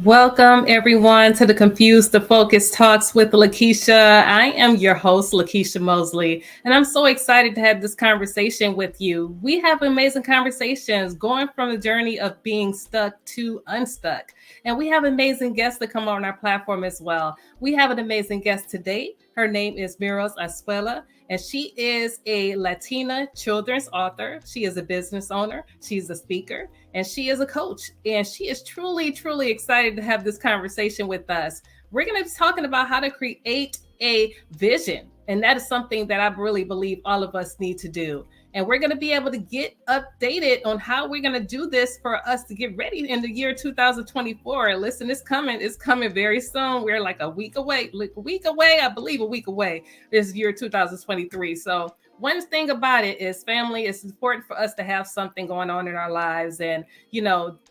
Welcome, everyone, to the Confused to Focus Talks with Lekeisha. I am your host, Lekeisha Mosley, and I'm so excited to have this conversation with you. We have amazing conversations going from the journey of being stuck to unstuck. And we have amazing guests that come on our platform as well. We have an amazing guest today. Her name is Miros Azuara, and she is a Latina children's author. She is a business owner. She's a speaker and she is a coach. And she is truly, truly excited to have this conversation with us. We're going to be talking about how to create a vision. And that is something that I really believe all of us need to do. And we're going to be able to get updated on how we're going to do this for us to get ready in the year 2024. Listen, it's coming. It's coming very soon. We're like a week away, I believe a week away this year 2023. So one thing about it is family. It's important for us to have something going on in our lives and,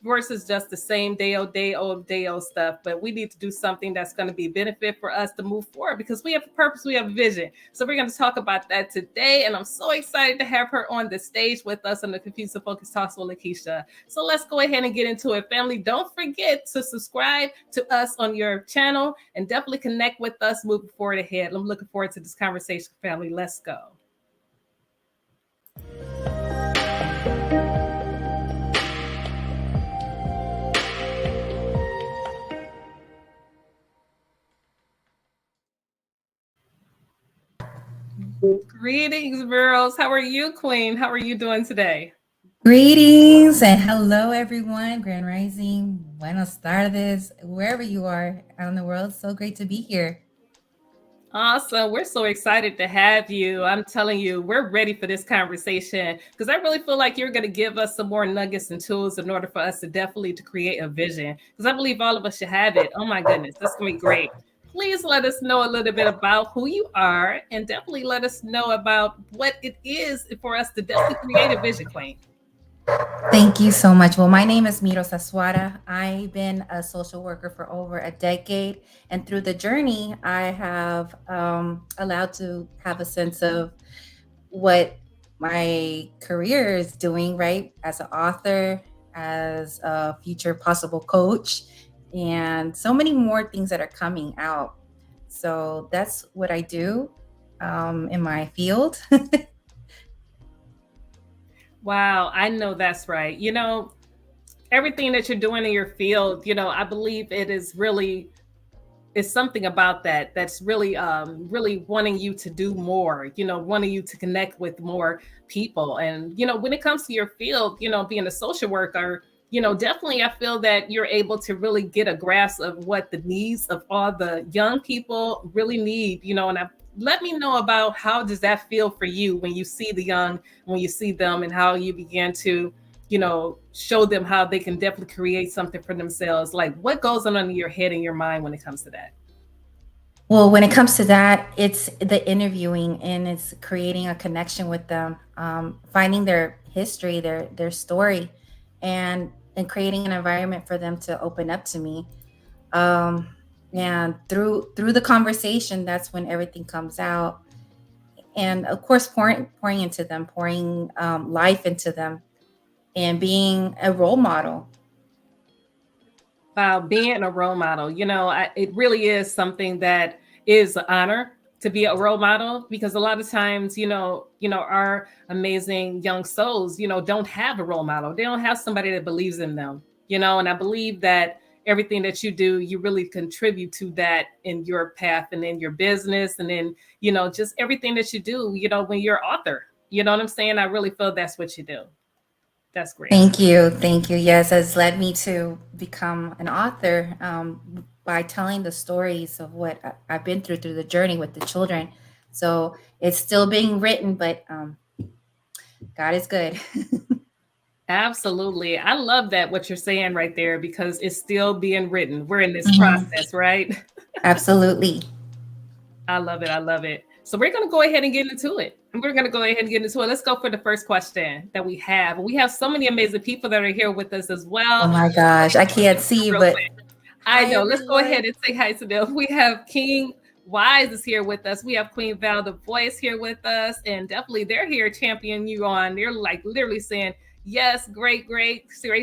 versus just the same day old stuff. But we need to do something that's going to be a benefit for us to move forward because we have a purpose, we have a vision. So we're going to talk about that today. And I'm so excited to have her on the stage with us on the Confused to Focus Talks with Lekeisha. So let's go ahead and get into it. Family, don't forget to subscribe to us on your channel and definitely connect with us moving forward ahead. I'm looking forward to this conversation, family. Let's go. Greetings, girls. How are you, Queen? How are you doing today? Greetings and hello, everyone. Grand Rising, buenos tardes, wherever you are out in the world. So great to be here. Awesome. We're so excited to have you. I'm telling you, we're ready for this conversation because I really feel like you're going to give us some more nuggets and tools in order for us to definitely to create a vision because I believe all of us should have it. Oh my goodness, that's going to be great. Please let us know a little bit about who you are and definitely let us know about what it is for us to definitely create a vision, Queen. Thank you so much. Well, my name is Miros Azuara. I've been a social worker for over a decade. And through the journey, I have allowed to have a sense of what my career is doing, right? As an author, as a future possible coach, and so many more things that are coming out. So that's what I do in my field. Wow, I know that's right. Everything that you're doing in your field, I believe it is really it's something about that that's really wanting you to do more, wanting you to connect with more people. And when it comes to your field, being a social worker, definitely I feel that you're able to really get a grasp of what the needs of all the young people really need, and let me know about how does that feel for you when you see the young, when you see them and how you begin to show them how they can definitely create something for themselves. Like what goes on in your head and your mind when it comes to that? Well, when it comes to that, it's the interviewing and it's creating a connection with them, finding their history, their story, and creating an environment for them to open up to me. Um, and through the conversation, that's when everything comes out. And of course, pouring into them, pouring life into them, and being a role model. Wow, being a role model, it really is something that is an honor to be a role model because a lot of times, our amazing young souls, don't have a role model. They don't have somebody that believes in them, and I believe that everything that you do, you really contribute to that in your path and in your business and in, just everything that you do, when you're author, you know what I'm saying? I really feel that's what you do. That's great. Thank you. Thank you. Yes, has led me to become an author by telling the stories of what I've been through the journey with the children. So it's still being written, but God is good. Absolutely. I love that what you're saying right there because it's still being written. We're in this Mhm. process, right? Absolutely. I love it. I love it. So we're going to go ahead and get into it. And we're going to go ahead and get into it. Let's go for the first question that we have. We have so many amazing people that are here with us as Oh well. my gosh, I can't see, Real but quick. I hi know. Let's go everyone. ahead and say hi to them. We have King Wise is here with us. We have Queen Val the Voice here with us. And definitely they're here championing you on. They're like literally saying, Yes, great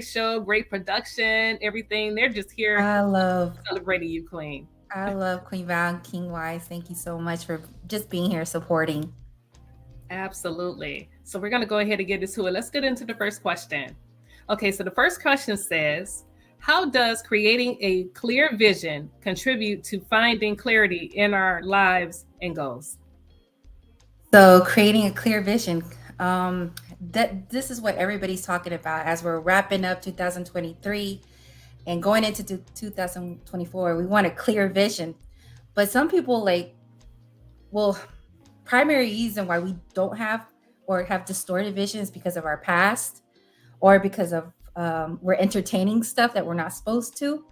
show, great production, everything. They're just here I love celebrating you, Queen. I love Queen Val and King Wise. Thank you so much for just being here supporting. Absolutely. So we're going to go ahead and get into it. Let's get into the first question. Okay, so the first question says, how does creating a clear vision contribute to finding clarity in our lives and goals? So creating a clear vision. Um, that this is what everybody's talking about as we're wrapping up 2023 and going into 2024. We want a clear vision, but some people well, primary reason why we don't have or have distorted visions because of our past or because of we're entertaining stuff that we're not supposed to,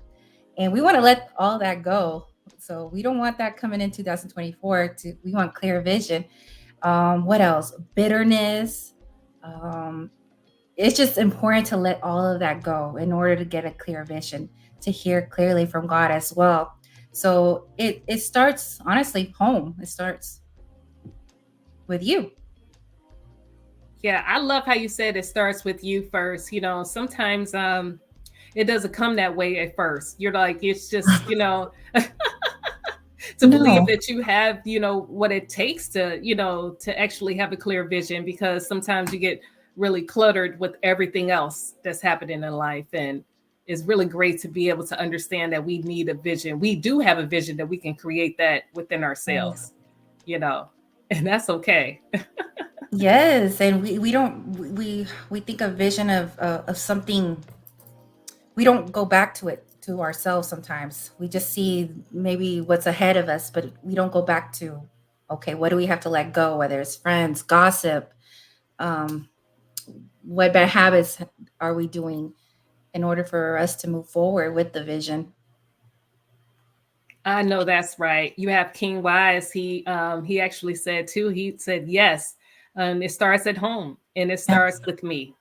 and we want to let all that go. So we don't want that coming in 2024. We want clear vision. What else? Bitterness. Um, it's just important to let all of that go in order to get a clear vision, to hear clearly from God as well. So it starts honestly home. It starts with you. Yeah, I love how you said it starts with you first. Sometimes it doesn't come that way at first. You're like, it's just, to believe No. that you have, what it takes to, to actually have a clear vision, because sometimes you get really cluttered with everything else that's happening in life. And it's really great to be able to understand that we need a vision. We do have a vision, that we can create that within Yes. ourselves, you know, and that's okay. Yes, and we don't we think of vision of something. We don't go back to it to ourselves sometimes. We just see maybe what's ahead of us, but we don't go back to, okay, what do we have to let go? Whether it's friends, gossip, um, what bad habits are we doing in order for us to move forward with the vision? I know that's right. You have King Wise. He actually said too. He said yes. It starts at home, and it starts with me.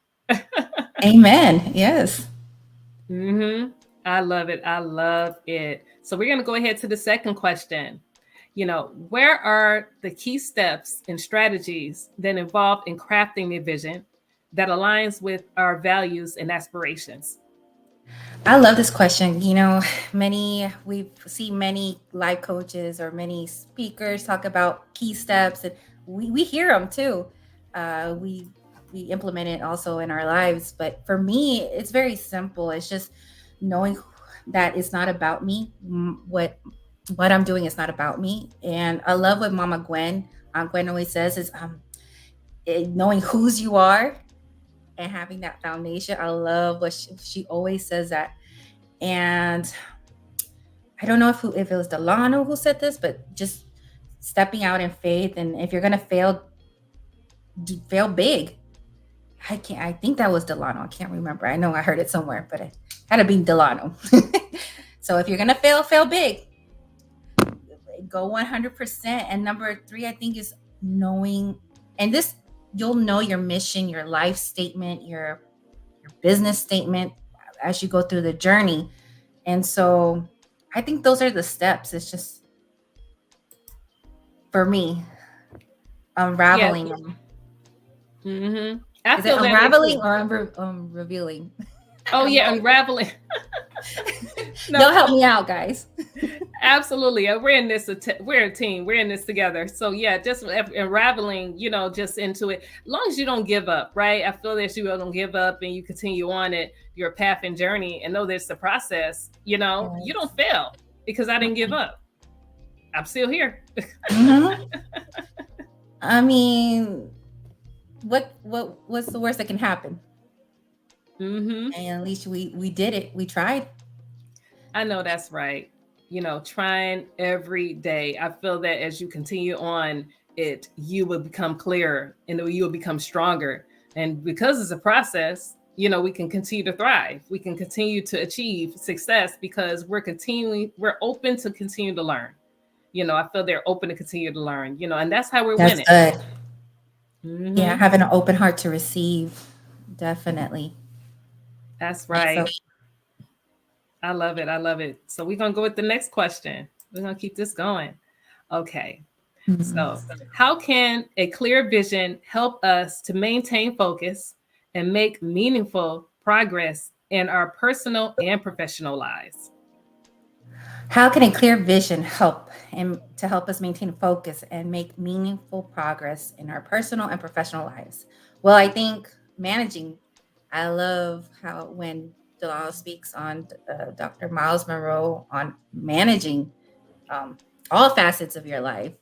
Amen. Yes. Mm-hmm. I love it. I love it. So we're gonna go ahead to the second question. Where are the key steps and strategies that involve in crafting a vision that aligns with our values and aspirations? I love this question. We've seen many life coaches or many speakers talk about key steps, and we hear them too. We implement it also in our lives. But for me, it's very simple. It's just knowing that it's not about me. What I'm doing is not about me. And I love what Mama Gwen, Aunt Gwen always says is knowing whose you are and having that foundation. I love what she always says that. And I don't know if it was Delano who said this, but just stepping out in faith. And if you're gonna fail, fail big. I think that was Delano. I can't remember. I know I heard it somewhere, but it had to be Delano. So if you're gonna fail, fail big. Go 100%. And number three, I think, is knowing, and this, you'll know your mission, your life statement, your business statement as you go through the journey. And so I think those are the steps. It's just for me Yeah. unraveling them. Mm-hmm. I Is it feel that way unraveling too. or revealing? Oh I'm yeah, lost. unraveling. No, Y'all help me out, guys. absolutely. We're in this. We're a team. We're in this together. So yeah, just unraveling. Just into it. As long as you don't give up, right? I feel that you don't give up and you continue on your path and journey, and know there's the process. You don't Yes. fail because I didn't give up. I'm still here. Hmm. I mean, what's the worst that can happen? Mm-hmm. And at least we did it. We tried. I know that's right. Trying every day. I feel that as you continue on it, you will become clearer and you will become stronger. And because it's a process, we can continue to thrive. We can continue to achieve success because we're open to continue to learn. I feel they're open to continue to learn, and that's how we're That's winning. good. Yeah, Hmm. having an open heart to receive. Definitely. That's And so right. I love it. I love it. So we're going to go with the next question. We're going to keep this going. Okay. mhm. So, how can a clear vision help us to maintain focus and make meaningful progress in our personal and professional lives. How can a clear vision help and to help us maintain focus and make meaningful progress in our personal and professional lives? Well, I think managing. I love how when Dalal speaks on Dr. Miles Monroe on managing um, all facets of your life,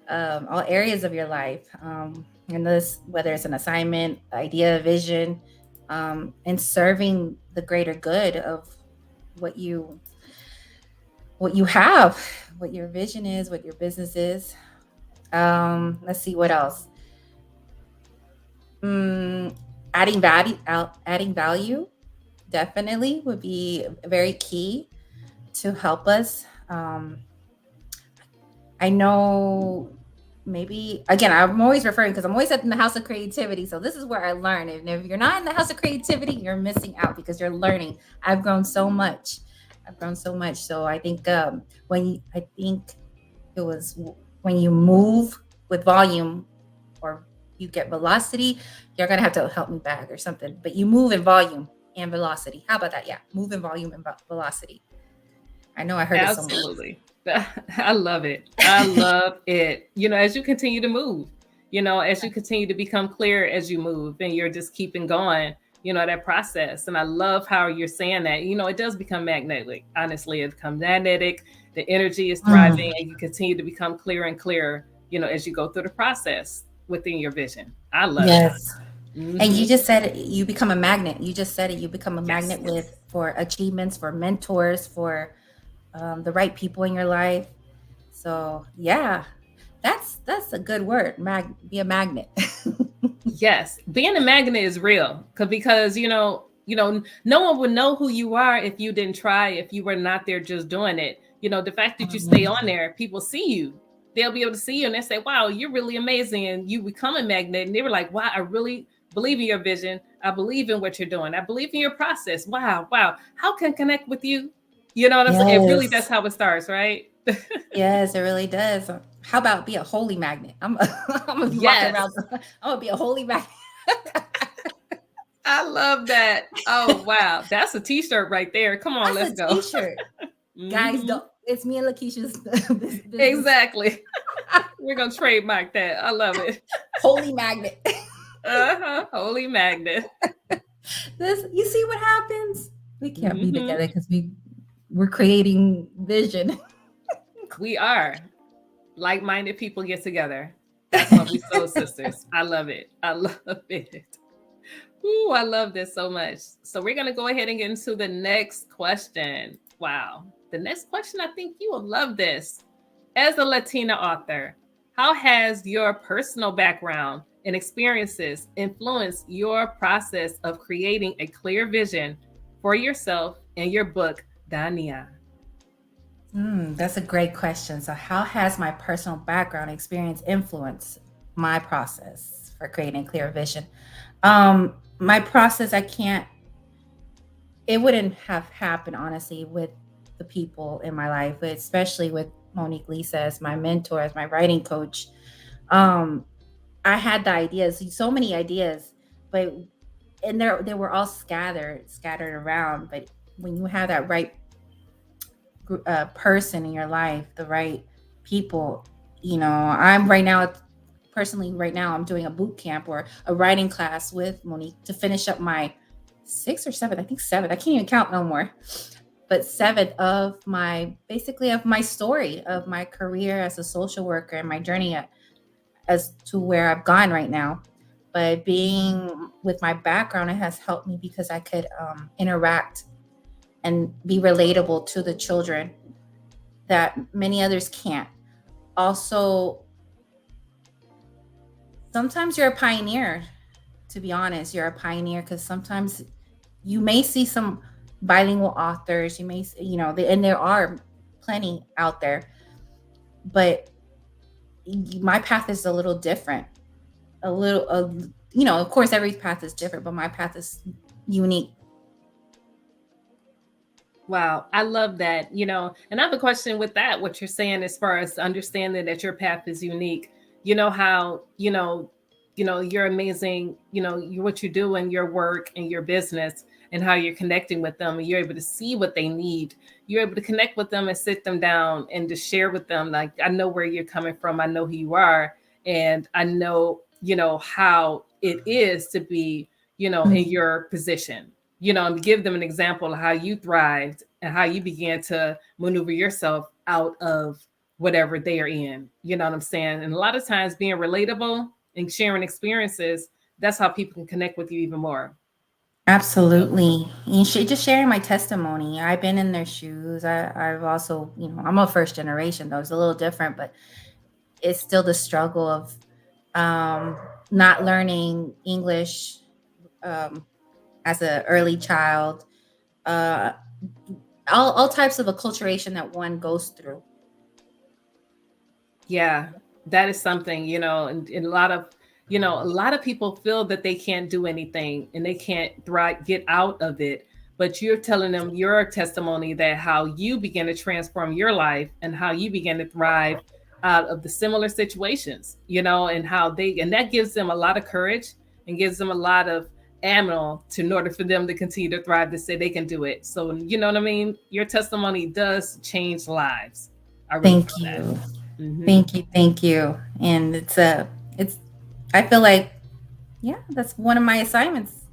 all areas of your life, and this whether it's an assignment, idea, vision, and serving the greater good of what you what you have, what your vision is, what your business is. Let's see what else. Mm, adding value definitely would be very key to help us. I know maybe again, I'm always referring because I'm always in the house of creativity. So this is where I learn. And if you're not in the house of creativity, you're missing out because you're learning. I've grown so much. I've grown so much. So I think I think it was when you move with volume or you get velocity, you're gonna have to help me back or something. But you move in volume and velocity. How about that? Yeah, move in volume and velocity. I know I heard it somewhere. Absolutely. I love it. I love it. As you continue to move, as you continue to become clear as you move and you're just keeping going, that process. And I love how you're saying that, it does become magnetic. Honestly, it becomes magnetic. The energy is thriving and you continue to become clearer and clearer, as you go through the process within your vision. I love it. Yes. And you just said you become a magnet. You just said it. You become a Yes. magnet with for achievements, for mentors, for the right people in your life. So yeah, that's a good word. Be a magnet. Yes, being a magnet is real because no one would know who you are if you didn't try, if you were not there just doing it. The fact that you stay on there, people see you. They'll be able to see you and they say, "Wow, you're really amazing," and you become a magnet. And they were like, "Wow, I really believe in your vision. I believe in what you're doing. I believe in your process. Wow, wow. How can I connect with you?" You know what I'm saying? It really that's Yes. how it starts, right? Yes, it really does. How about be a holy magnet? I'm gonna be walking Yes. around. I'm gonna be a holy magnet. I love that. Oh wow, that's a t-shirt right there. Come on, That's let's a go. t-shirt. Guys, Mhm. don't it's me and Lakeisha's business. Exactly. We're gonna trademark that. I love it. Holy magnet. Holy magnet. This you see what happens? We can't be Hmm. together because we're creating vision. We are like-minded people get together. That's what we soul sisters. I love it. I love it. Ooh, I love this so much. So we're gonna go ahead and get into the next question. Wow. The next question, I think you will love this. As a Latina author, how has your personal background and experiences influenced your process of creating a clear vision for yourself in your book, Dania? That's a great question. So, how has my personal background experience influenced my process for creating clear vision? My process, it wouldn't have happened honestly with the people in my life, but especially with Monique Lisa as my mentor, as my writing coach. Um, I had the ideas, so many ideas, but and they were all scattered around. But when you have that right person in your life, the right people, I'm right now, personally, right now, I'm doing a boot camp or a writing class with Monique to finish up my sixth or seventh, I think seventh, I can't even count no more, but seventh of basically of my story of my career as a social worker and my journey as to where I've gone right now. But being with my background, it has helped me because I could interact and be relatable to the children that many others can't. Also, sometimes you're a pioneer, to be honest. You're a pioneer because sometimes you may see some bilingual authors, you may, and there are plenty out there, but my path is a little different. A little, of course, every path is different, but my path is unique. Wow, I love that. And I have a question with that, what you're saying as far as understanding that your path is unique. You know how, you're amazing, what you do in your work and your business and how you're connecting with them and you're able to see what they need. You're able to connect with them and sit them down and to share with them, like, I know where you're coming from, I know who you are, and I know, how it is to be, in your position, and give them an example of how you thrived and how you began to maneuver yourself out of whatever they are in. You know what I'm saying? And a lot of times being relatable and sharing experiences, that's how people can connect with you even more. Absolutely. You should just sharing my testimony. I've been in their shoes. I've also, I'm a first generation though. It's a little different, but it's still the struggle of not learning English um, as an early child. Uh, all types of acculturation that one goes through. Yeah, that is something, and a lot of people feel that they can't do anything and they can't get out of it. But you're telling them your testimony that how you begin to transform your life and how you begin to thrive out of the similar situations, and and that gives them a lot of courage and gives them a lot of ammo in order for them to continue to thrive, to say they can do it. So, you know what I mean? Your testimony does change lives. I really Thank feel that. you. Hmm. Thank you. And it's, I feel like, yeah, that's one of my assignments.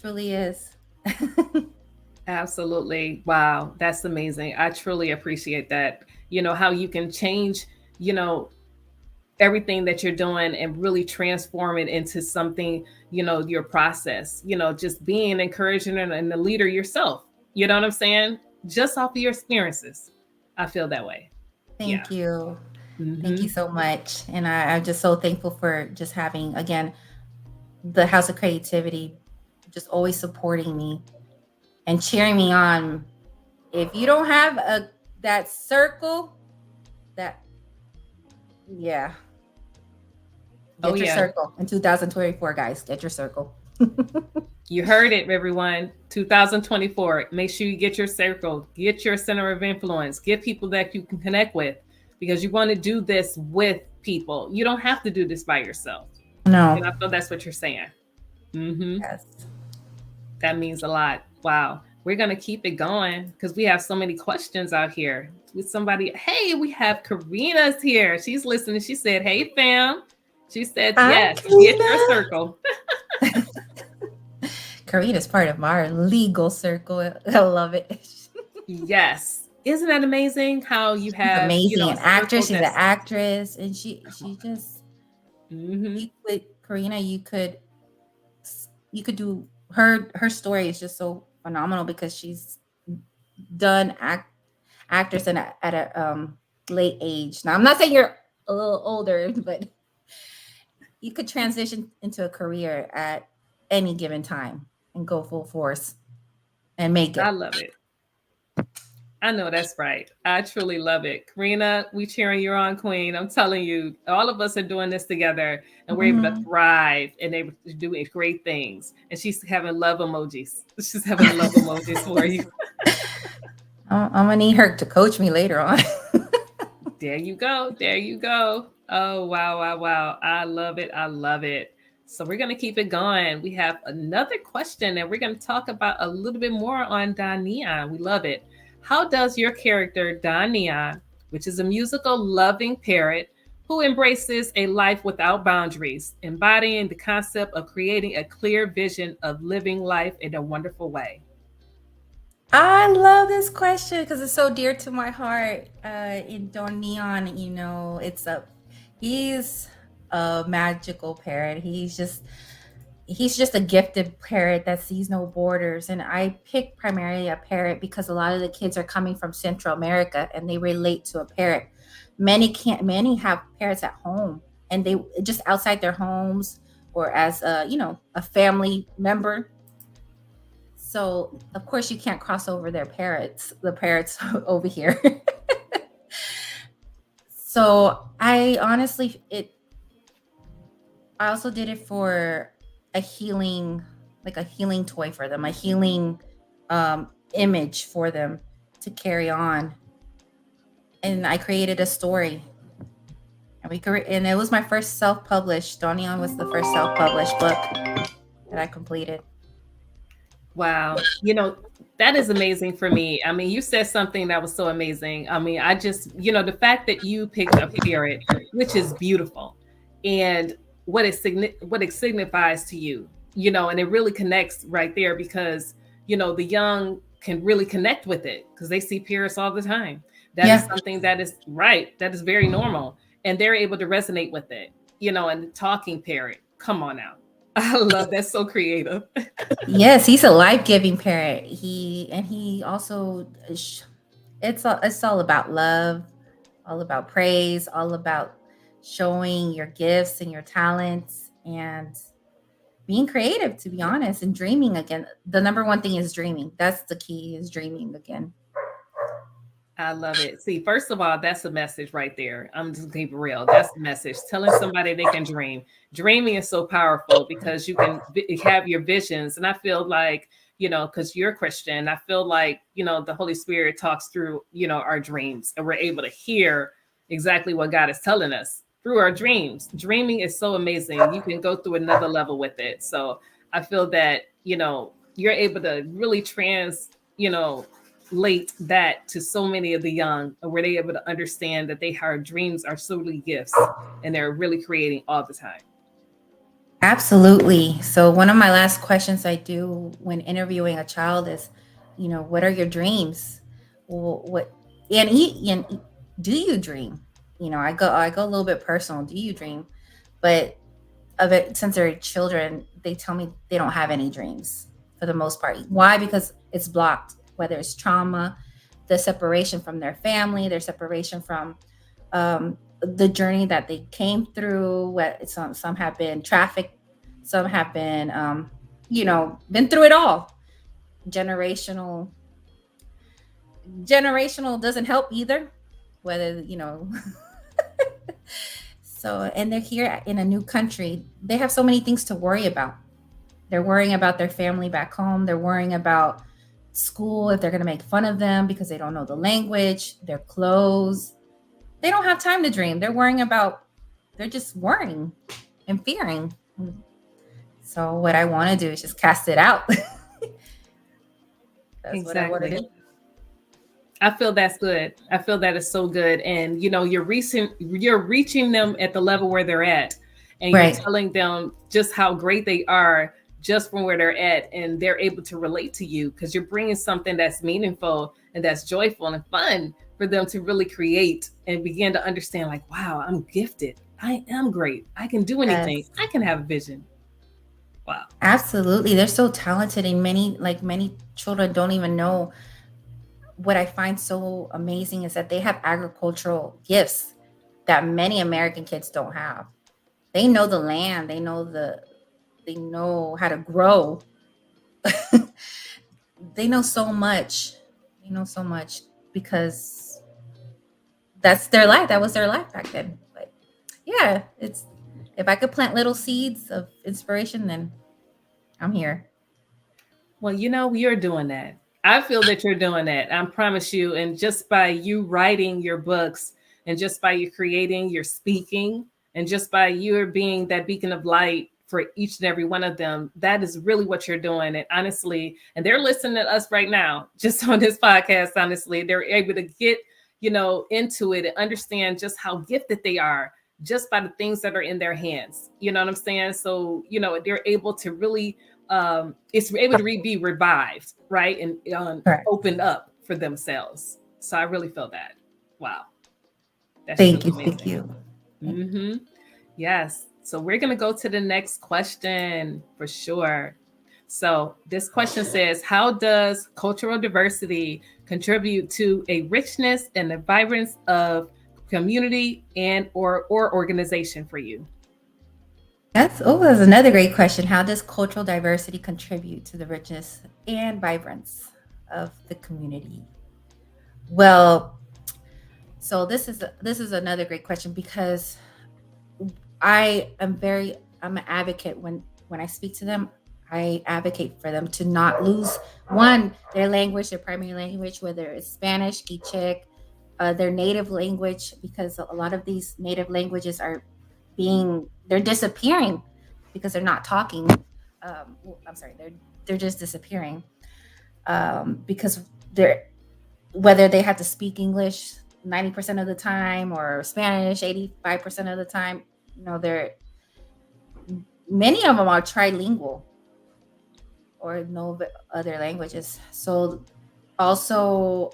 Truly is. Absolutely. Wow. That's amazing. I truly appreciate that. How you can change, you know, everything that you're doing and really transform it into something, your process, just being encouraging and the leader yourself. You know what I'm saying? Just off of your experiences. I feel that way. Yeah. Thank you. Thank Hmm. you so much. And I'm just so thankful for just having, again, the House of Creativity just always supporting me and cheering me on. If you don't have that circle, that, yeah, Oh, get your yeah. circle in 2024, guys. Get your circle. You heard it, everyone. 2024. Make sure you get your circle, get your center of influence, get people that you can connect with, because you want to do this with people. You don't have to do this by yourself. No. And I feel that's what you're saying. Hmm. Yes. That means a lot. Wow. We're going to keep it going because we have so many questions out here. With somebody, hey, we have Karina's here. She's listening. She said, hey, fam. She said, Hi, yes, get Karina. your circle. Karina's part of our legal circle. I love it. Yes. Isn't that amazing how you She's have, amazing. a An actress. circle She's an that's. actress, and she just, Hmm. you could, Karina, you could do her story is just so phenomenal because she's done actress at a late age. Now I'm not saying you're a little older, but you could transition into a career at any given time and go full force and make I it. love it. I know that's right. I truly love it. Karina, we cheering you on, Queen. I'm telling you, all of us are doing this together and we're able to Mhm. thrive and able to do great things. And she's having love emojis. She's having love emojis for you. I'm gonna need her to coach me later on. There you go. There you go. Oh, wow, wow, wow. I love it. I love it. So we're going to keep it going. We have another question and we're going to talk about a little bit more on Dania. We love it. How does your character, Dania, which is a musical loving parrot who embraces a life without boundaries, embodying the concept of creating a clear vision of living life in a wonderful way? I love this question because it's so dear to my heart. In Don Neon, he's a magical parrot. He's just a gifted parrot that sees no borders. And I picked primarily a parrot because a lot of the kids are coming from Central America and they relate to a parrot. Many have parrots at home and they just outside their homes or as a family member. So of course you can't cross over the parrots over here. So I also did it for a healing, like a healing toy for them, a healing image for them to carry on. And I created a story. And it was my first self-published. Dania was the first self-published book that I completed. Wow. That is amazing for me. I mean, you said something that was so amazing. I mean, I just, the fact that you picked a parrot, which is beautiful, and what it signifies to you, and it really connects right there because, the young can really connect with it because they see parrots all the time. That is Yeah. something that is right. That is very normal. And they're able to resonate with it, and the talking parrot. Come on now. I love that. So creative. Yes, he's a life-giving parent. He also it's all about love, all about praise, all about showing your gifts and your talents and being creative, to be honest, and dreaming again. The number one thing is dreaming. That's the key, is dreaming again. I love it. See, first of all, that's a message right there. I'm just gonna keep it real. That's the message. Telling somebody they can dream. Dreaming is so powerful because you can have your visions. And I feel like, because you're Christian, I feel like, the Holy Spirit talks through, our dreams and we're able to hear exactly what God is telling us through our dreams. Dreaming is so amazing. You can go through another level with it. So I feel that, you're able to really late that to so many of the young, where they able to understand that our dreams are solely gifts and they're really creating all the time. Absolutely. So one of my last questions I do when interviewing a child is, what are your dreams? What and do you dream? I go a little bit personal. Do you dream? But of it, since they're children, they tell me they don't have any dreams for the most part. Why? Because it's blocked, whether it's trauma, the separation from their family, their separation from the journey that they came through. What some have been trafficked, some have been, been through it all. Generational, generational doesn't help either. Whether so, and they're here in a new country. They have so many things to worry about. They're worrying about their family back home. They're worrying about school, if they're going to make fun of them because they don't know the language, their clothes. They don't have time to dream. They're just worrying and fearing. So what I want to do is just cast it out. That's Exactly. what I want to do. I feel that's good. I feel that is so good. And you're reaching them at the level where they're at. And Right. You're telling them just how great they are just from where they're at. And they're able to relate to you because you're bringing something that's meaningful and that's joyful and fun for them to really create and begin to understand, like, wow, I'm gifted. I am great. I can do anything. Yes. I can have a vision. Wow. Absolutely. They're so talented, and many children don't even know. What I find so amazing is that they have agricultural gifts that many American kids don't have. They know the land, they know how to grow. They know so much. They know so much because that's their life. That was their life back then. But yeah, it's if I could plant little seeds of inspiration, then I'm here. Well, you're doing that. I feel that you're doing that. I promise you. And just by you writing your books and just by you creating, your speaking, and just by you being that beacon of light for each and every one of them, that is really what you're doing. And honestly, and they're listening to us right now, just on this podcast, honestly, they're able to get, into it and understand just how gifted they are just by the things that are in their hands. You know what I'm saying? So, they're able to really it's able to be revived, right? And opened up for themselves. So I really feel that. Wow. That's thank you. Amazing. Thank you. Mm-hmm. Yes. So we're going to go to the next question for sure. So this question says, how does cultural diversity contribute to a richness and the vibrance of community and or organization for you? That's another great question. How does cultural diversity contribute to the richness and vibrance of the community? Well, so this is another great question because I'm an advocate when I speak to them. I advocate for them to not lose their language, their primary language, whether it's Spanish, Quichua, their native language, because a lot of these native languages are they're disappearing because they're not talking. I'm sorry, they're just disappearing because they're whether they have to speak English 90% of the time or Spanish 85% of the time. They're many of them are trilingual or know other languages. So also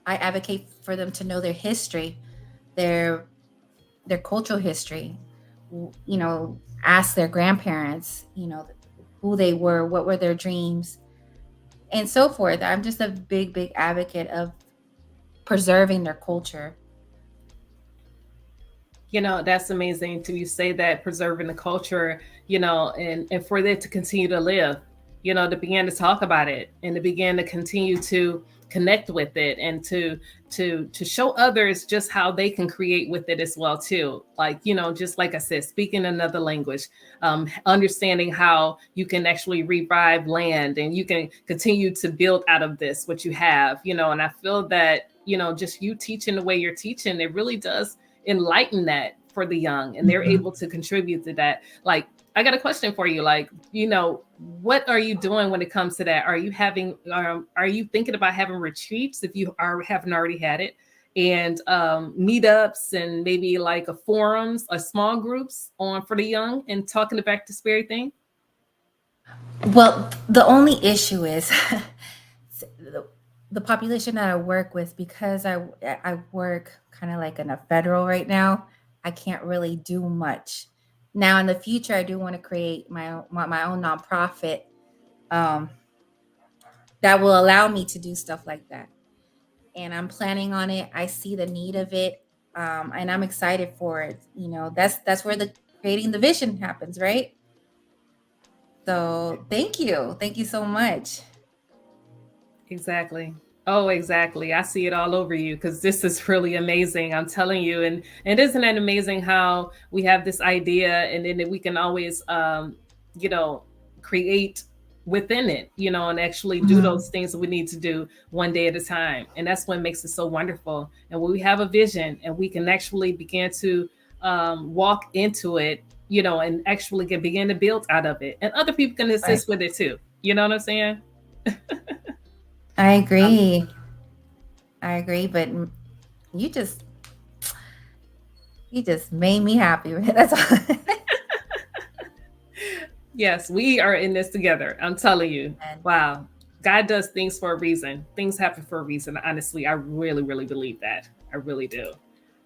I advocate for them to know their history, their cultural history. Ask their grandparents, who they were, what were their dreams, and so forth. I'm just a big advocate of preserving their culture. That's amazing to you say that, preserving the culture, and for it to continue to live, to begin to talk about it and to begin to continue to connect with it, and to show others just how they can create with it as well too. Like, just like I said, speaking another language, understanding how you can actually revive land and you can continue to build out of this what you have, and I feel that, just you teaching the way you're teaching, it really does enlighten that for the young, and they're able to contribute to that. Like, I got a question for you. Like, what are you doing when it comes to that? Are you thinking about having retreats if you haven't already had it, and meetups, and maybe like a forums or small groups on for the young and talking about this very thing? Well, the only issue is the population that I work with, because I work kind of like in a federal right now. I can't really do much. Now in the future, I do want to create my own nonprofit um, that will allow me to do stuff like that, and I'm planning on it. I see the need of it, and I'm excited for it. That's where the creating the vision happens, right? So thank you so much. Exactly. Oh, exactly. I see it all over you because this is really amazing. I'm telling you. And isn't it amazing how we have this idea, and then we can always you know, create within it, and actually do Mhm. those things that we need to do one day at a time. And that's what makes it so wonderful. And when we have a vision and we can actually begin to walk into it, and actually can begin to build out of it. And other people can Right. assist with it too. You know what I'm saying? I Um, agree. I agree, but you just you just made me happy. That's all. Yes, we are in this together. I'm telling you. And Wow. God does things for a reason. Things happen for a reason. Honestly, I really, really believe that. I really do.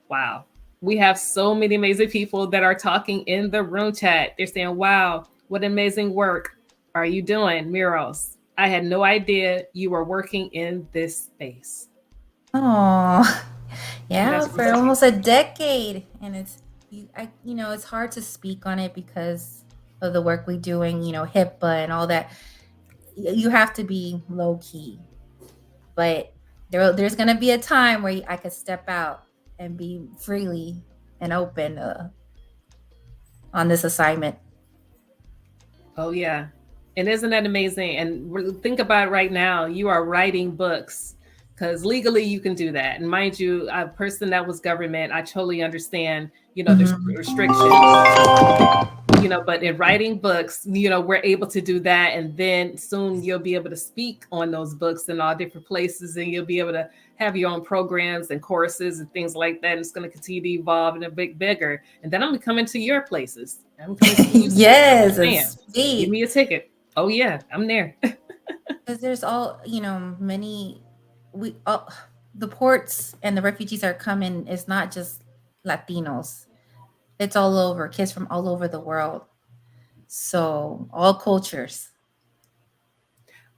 Wow. We have so many amazing people that are talking in the room chat. They're saying, wow, what amazing work are you doing, Miros? I had no idea you were working in this space. oh, And yeah, that's for what's almost a decade, and it's hard to speak on it because of the work we doing, HIPAA and all that. You have to be low key, but there's gonna be a time where I could step out and be freely and open on this assignment. Oh yeah. And isn't that amazing? And think about it right now, you are writing books because legally you can do that. And mind you, a person that was government, I totally understand, the Mhm. restrictions, but in writing books, we're able to do that. And then soon you'll be able to speak on those books in all different places, and you'll be able to have your own programs and courses and things like that. And it's going to continue to evolve and a bit bigger. And then I'm going to come into your places. I'm coming to you. Yes, and Saying, give speak. me a ticket. Oh yeah, I'm there. Because there's many we all, the ports and the refugees are coming. It's not just Latinos. It's all over, kids from all over the world. So all cultures.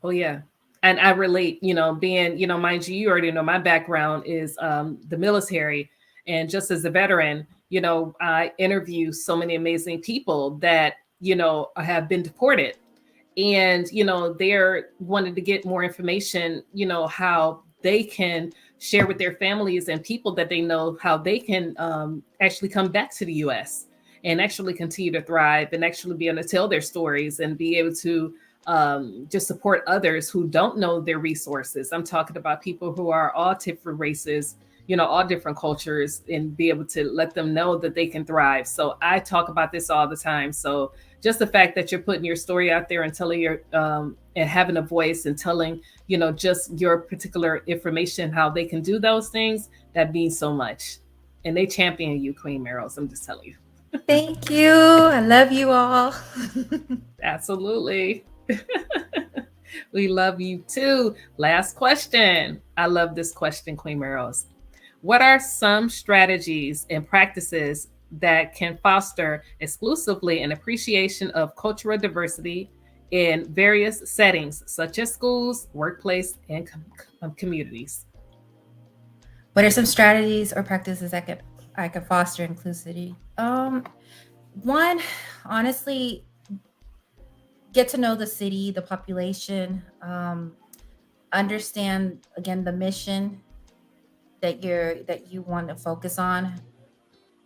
Oh yeah. And I relate, being, mind you, you already know my background is the military. And just as a veteran, I interview so many amazing people that, have been deported. And, they're wanting to get more information, how they can share with their families and people that they know how they can actually come back to the US and actually continue to thrive and actually be able to tell their stories and be able to just support others who don't know their resources. I'm talking about people who are all different races, all different cultures, and be able to let them know that they can thrive. So I talk about this all the time. So just the fact that you're putting your story out there and telling your and having a voice and telling, just your particular information, how they can do those things, that means so much. And they champion you, Queen Miros. I'm just telling you. Thank you. I love you all. Absolutely. We love you too. Last question. I love this question, Queen Miros. What are some strategies and practices that can foster exclusively an appreciation of cultural diversity in various settings, such as schools, workplace, and communities? What are some strategies or practices that I could foster inclusivity? One, honestly, get to know the city, the population, understand again the mission that you want to focus on,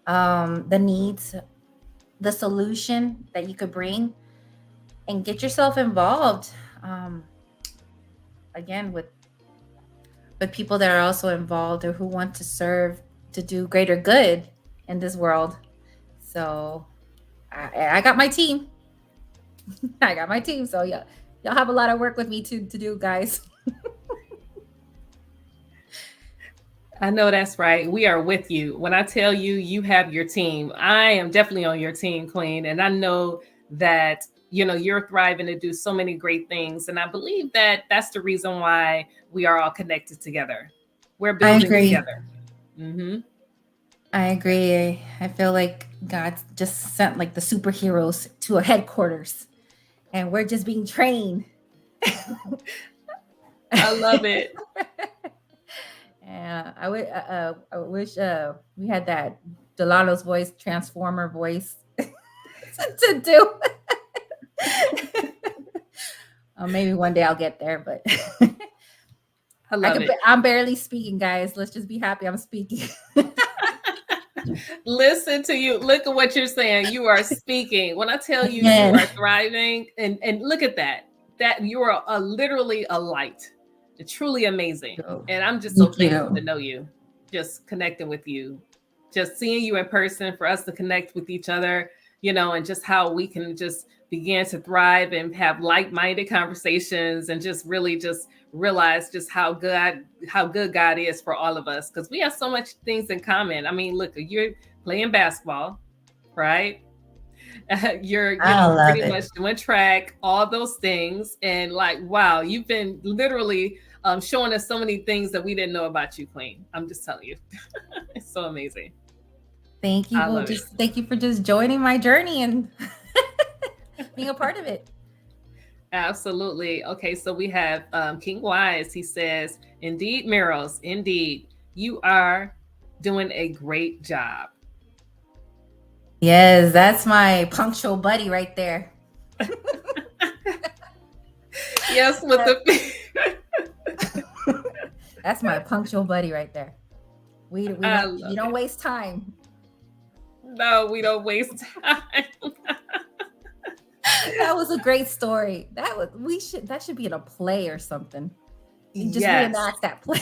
the needs, the solution that you could bring, and get yourself involved. Again, with people that are also involved or who want to serve to do greater good in this world. So I got my team. I got my team. So yeah, y'all have a lot of work with me to do, guys. I know that's right. We are with you. When I tell you, you have your team, I am definitely on your team, Queen. And I know that, you're thriving to do so many great things. And I believe that that's the reason why we are all connected together. We're building together. Mm-hmm. I agree. I feel like God just sent like the superheroes to a headquarters and we're just being trained. I love it. Yeah, I wish we had that Delano's voice, Transformer voice to do. Maybe one day I'll get there, but I love it. I'm barely speaking, guys. Let's just be happy I'm speaking. Listen to you. Look at what you're saying. You are speaking. When I tell you you are thriving, and look at that you are literally a light. It's truly amazing. And I'm just so thankful to know you, just connecting with you, just seeing you in person, for us to connect with each other, and just how we can just begin to thrive and have like-minded conversations and just really just realize just how good God is for all of us, because we have so much things in common. I mean, look, you're playing basketball, right? You're pretty much doing track, all those things, and like, wow, you've been literally showing us so many things that we didn't know about you, Queen. I'm just telling you. It's so amazing. Thank you. Well, thank you for just joining my journey and being a part of it. Absolutely. Okay, so we have King Wise. He says, indeed, Miros, indeed, you are doing a great job. Yes, that's my punctual buddy right there. Yes, with the that's my punctual buddy right there. We don't waste time. No, we don't waste time. That was a great story. That should be in a play or something. You just reenact that play.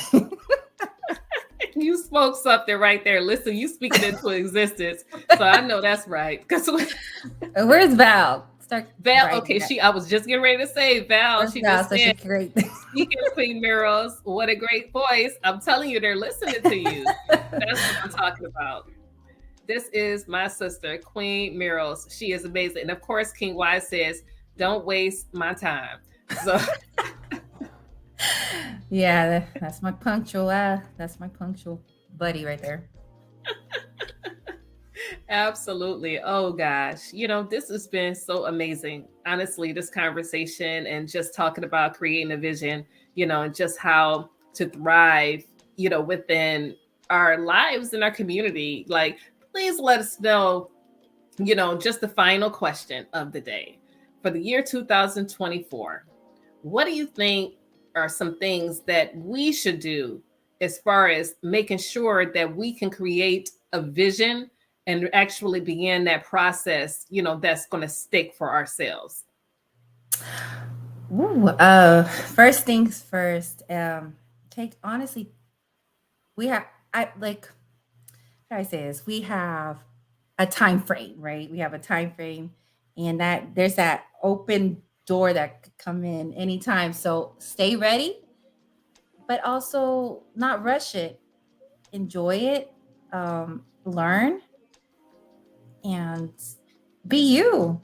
You spoke something right there. Listen, you speaking into existence. So I know that's right. Where's Val? Val, okay, I was just getting ready to say Val. Where's she Val? just said, great. Speaking of Queen Miros, what a great voice. I'm telling you, they're listening to you. That's what I'm talking about. This is my sister, Queen Miros. She is amazing. And of course, King Wise says, don't waste my time. So yeah, that's my punctual buddy right there. Absolutely. Oh gosh. This has been so amazing. Honestly, this conversation and just talking about creating a vision, and just how to thrive, within our lives and our community. Like, please let us know, just the final question of the day for the year 2024. What do you think are some things that we should do as far as making sure that we can create a vision and actually begin that process, that's going to stick for ourselves? Ooh, first things first. Take honestly, we have I like how do I say this? We have a time frame, right? We have a time frame, and that there's that open door that could come in anytime. So stay ready, but also not rush it. Enjoy it, learn, and be you.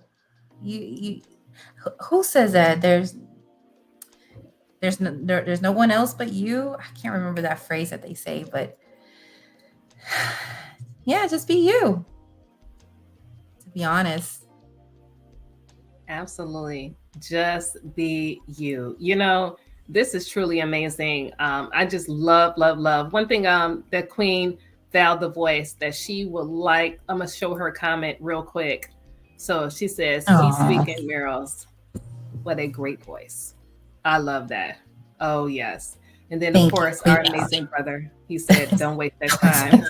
You who says that there's no one else but you. I can't remember that phrase that they say, but yeah, just be you, to be honest. Absolutely. Just be you. This is truly amazing. I just love, love, love. One thing that Queen Val the Voice that she would like, I'm gonna show her comment real quick. So she says, keep Oh, speaking, Miros. What a great voice. I love that. Oh yes. And then of thank you, course Queen our Val. amazing brother, he said, don't waste that time.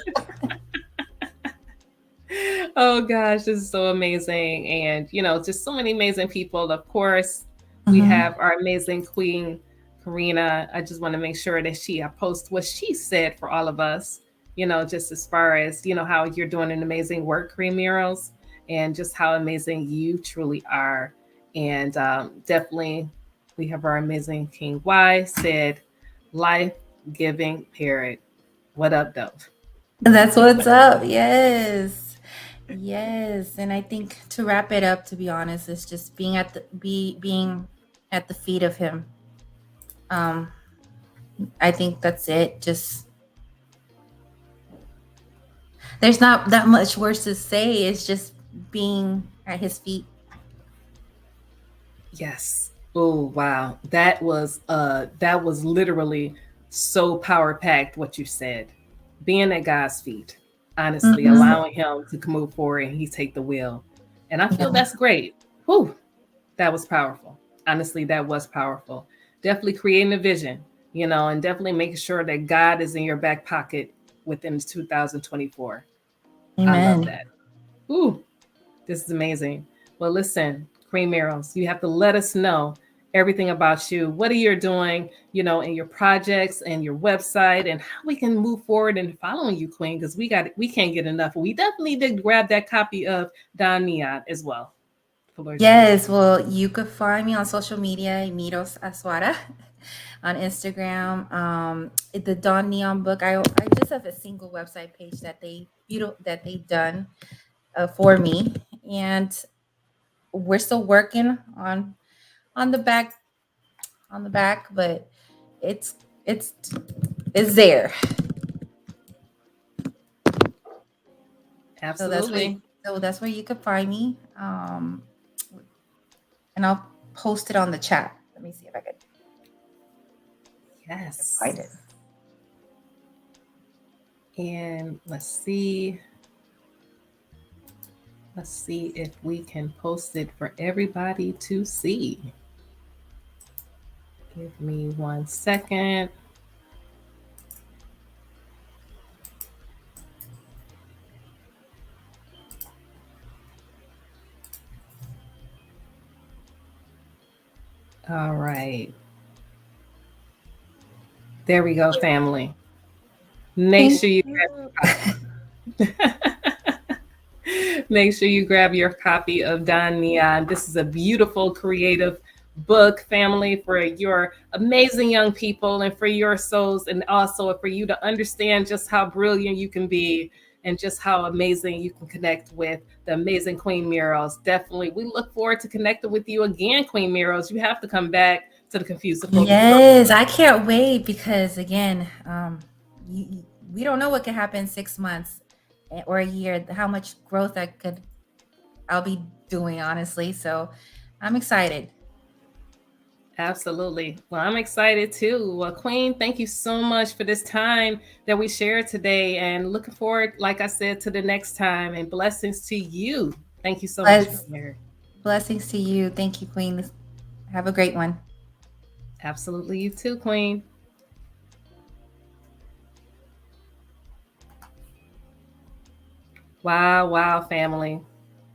Oh gosh, this is so amazing. And just so many amazing people. Of course, we Mhm. have our amazing queen, Karina. I just want to make sure that I post what she said for all of us, just as far as, how you're doing an amazing work, Cream Murals, and just how amazing you truly are. And definitely, we have our amazing King Y said, life giving parrot. What up, though? That's what's up. Yes. Yes. And I think to wrap it up, to be honest, is just being at the feet of him. Um, I think that's it. Just there's not that much worse to say. It's just being at his feet. Yes. Oh wow. That was literally so power packed what you said. Being at God's feet, honestly, Hmm. allowing him to move forward and he take the wheel. And I feel Yeah. that's great. Whew, that was powerful. Honestly, that was powerful. Definitely creating a vision, and definitely making sure that God is in your back pocket within 2024. I love Amen. that. Ooh, this is amazing. Well, listen, Cream Arrows, you have to let us know everything about you. What are you doing, in your projects and your website, and how we can move forward and following you, Queen, because we can't get enough. We definitely did grab that copy of Dania as well. The Lord's yours. Yes, well, you could find me on social media, Miros Azuara, on Instagram. The Dawn Neon book. I just have a single website page that they done for me, and we're still working on the back on the back, but it's it's it's there. So Absolutely. that's where you could find me. And I'll post it on the chat. Let me see if I can Yes. find it. And let's see if we can post it for everybody to see. Give me 1 second. All right. There we go, family. Make Thank sure you you. make sure you grab your copy of Don Neon. This is a beautiful, creative book, family, for your amazing young people and for your souls, and also for you to understand just how brilliant you can be and just how amazing you can connect with the amazing Queen Miros. Definitely, we look forward to connecting with you again, Queen Miros. You have to come back to the Confused to Focus. Yes, I can't wait because again, we don't know what could happen in 6 months or a year. How much growth I'll be doing, honestly. So I'm excited. Absolutely. Well, I'm excited too. Well, Queen, thank you so much for this time that we shared today, and looking forward, like I said, to the next time, and blessings to you. Thank you so much, Bless, Queen Mary. blessings to you. Thank you, Queen. Have a great one. Absolutely. You too, Queen. Wow, wow, family.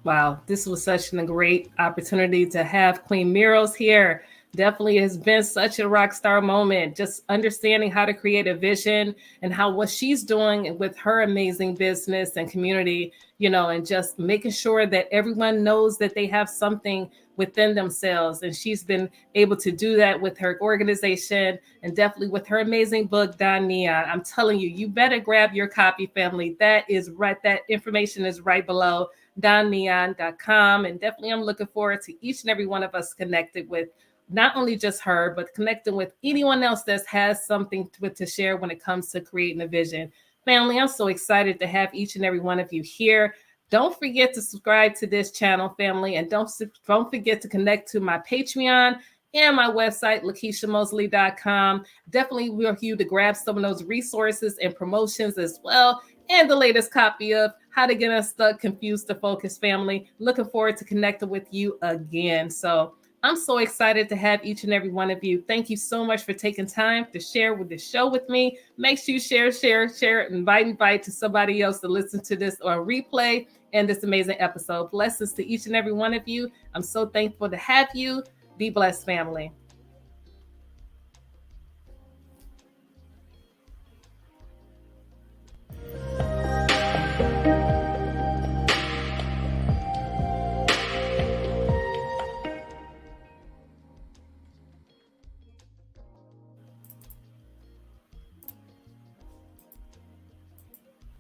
Wow, this was such a great opportunity to have Queen Miros here Definitely has been such a rock star moment, just understanding how to create a vision and how what she's doing with her amazing business and community, and just making sure that everyone knows that they have something within themselves. And she's been able to do that with her organization and definitely with her amazing book, Dania. I'm telling you, you better grab your copy, family. That is right. That information is right below donneon.com. And definitely I'm looking forward to each and every one of us connected with not only just her, but connecting with anyone else that has something to share when it comes to creating a vision. Family, I'm so excited to have each and every one of you here. Don't forget to subscribe to this channel, family, and don't forget to connect to my Patreon and my website, LekeishaMosley.com. Definitely want you to grab some of those resources and promotions as well, and the latest copy of How to Get Unstuck, Confused to Focus, family. Looking forward to connecting with you again. So I'm so excited to have each and every one of you. Thank you so much for taking time to share with the show with me. Make sure you share, invite to somebody else to listen to this or replay and this amazing episode. Blessings to each and every one of you. I'm so thankful to have you. Be blessed, family.